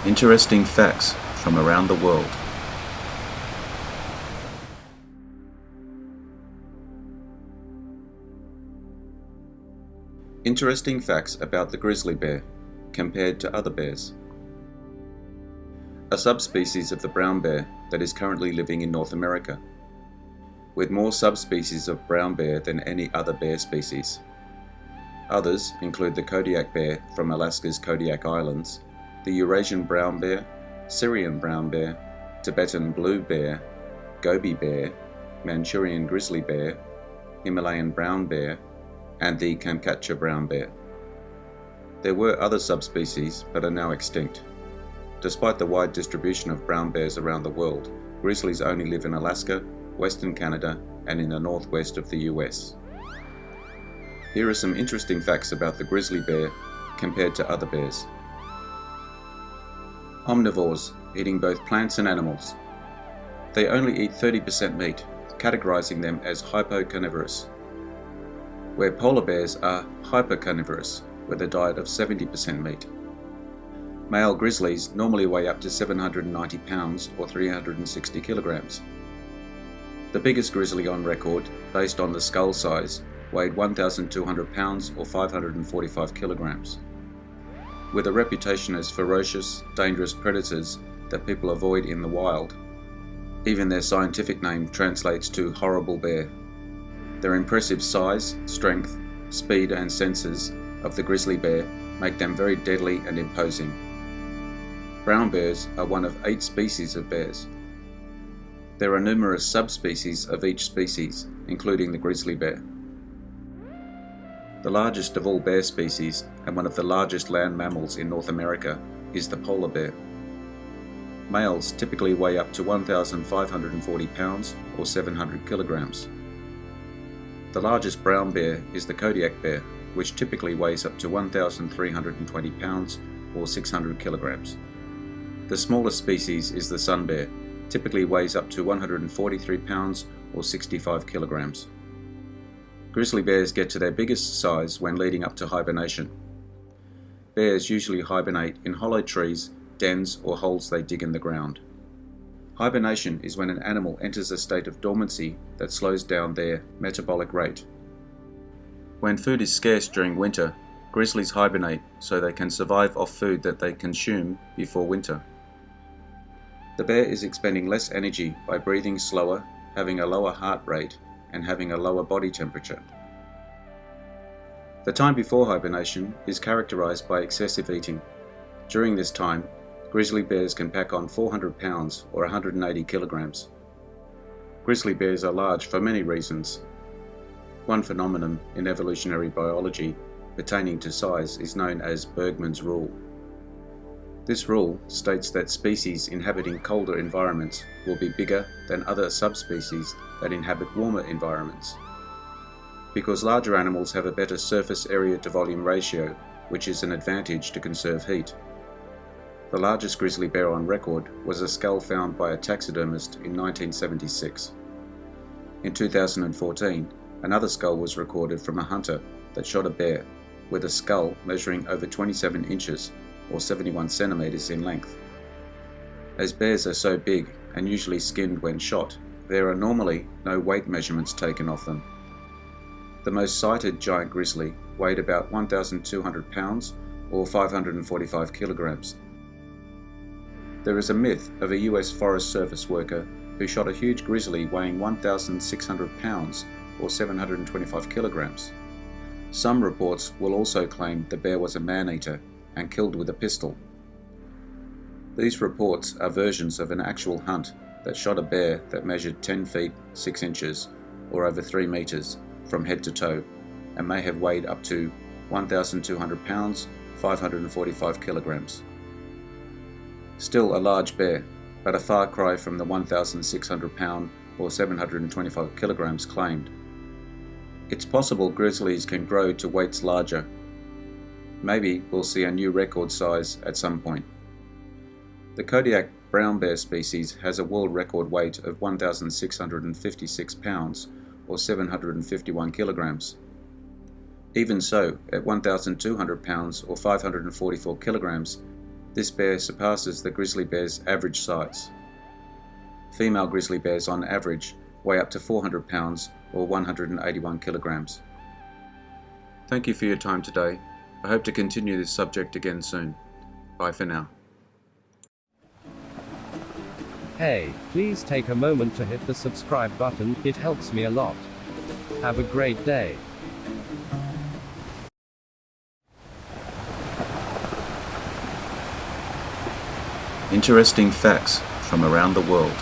Interesting facts from around the world. Interesting facts about the grizzly bear compared to other bears. A subspecies of the brown bear that is currently living in North America, with more subspecies of brown bear than any other bear species. Others include the Kodiak bear from Alaska's Kodiak Islands, the Eurasian brown bear, Syrian brown bear, Tibetan blue bear, Gobi bear, Manchurian grizzly bear, Himalayan brown bear, and the Kamchatka brown bear. There were other subspecies but are now extinct. Despite the wide distribution of brown bears around the world, grizzlies only live in Alaska, Western Canada, and in the northwest of the US. Here are some interesting facts about the grizzly bear compared to other bears. Omnivores, eating both plants and animals. They only eat 30% meat, categorizing them as hypocarnivorous, where polar bears are hypercarnivorous, with a diet of 70% meat. Male grizzlies normally weigh up to 790 pounds or 360 kilograms. The biggest grizzly on record, based on the skull size, weighed 1,200 pounds or 545 kilograms. With a reputation as ferocious, dangerous predators that people avoid in the wild, even their scientific name translates to horrible bear. Their impressive size, strength, speed and senses of the grizzly bear make them very deadly and imposing. Brown bears are one of 8 species of bears. There are numerous subspecies of each species, including the grizzly bear. The largest of all bear species, and one of the largest land mammals in North America, is the polar bear. Males typically weigh up to 1,540 pounds or 700 kilograms. The largest brown bear is the Kodiak bear, which typically weighs up to 1,320 pounds or 600 kilograms. The smallest species is the sun bear, typically weighs up to 143 pounds or 65 kilograms. Grizzly bears get to their biggest size when leading up to hibernation. Bears usually hibernate in hollow trees, dens, or holes they dig in the ground. Hibernation is when an animal enters a state of dormancy that slows down their metabolic rate. When food is scarce during winter, grizzlies hibernate so they can survive off food that they consume before winter. The bear is expending less energy by breathing slower, having a lower heart rate, and having a lower body temperature. The time before hibernation is characterized by excessive eating. During this time, grizzly bears can pack on 400 pounds or 180 kilograms. Grizzly bears are large for many reasons. One phenomenon in evolutionary biology pertaining to size is known as Bergman's rule. This rule states that species inhabiting colder environments will be bigger than other subspecies that inhabit warmer environments. Because larger animals have a better surface area to volume ratio, which is an advantage to conserve heat. The largest grizzly bear on record was a skull found by a taxidermist in 1976. In 2014, another skull was recorded from a hunter that shot a bear, with a skull measuring over 27 inches or 71 centimeters in length. As bears are so big and usually skinned when shot, there are normally no weight measurements taken of them. The most cited giant grizzly weighed about 1,200 pounds or 545 kilograms. There is a myth of a US Forest Service worker who shot a huge grizzly weighing 1,600 pounds or 725 kilograms. Some reports will also claim the bear was a man-eater and killed with a pistol. These reports are versions of an actual hunt that shot a bear that measured 10 feet 6 inches or over 3 meters from head to toe and may have weighed up to 1,200 pounds, 545 kilograms. Still a large bear, but a far cry from the 1,600 pound or 725 kilograms claimed. It's possible grizzlies can grow to weights larger. Maybe we'll see a new record size at some point. The Kodiak brown bear species has a world record weight of 1,656 pounds or 751 kilograms. Even so, at 1,200 pounds or 544 kilograms, This bear surpasses the grizzly bear's average size. Female grizzly bears on average weigh up to 400 pounds or 181 kilograms. Thank you for your time today. I hope to continue this subject again soon. Bye for now. Hey, please take a moment to hit the subscribe button, it helps me a lot. Have a great day. Interesting facts from around the world.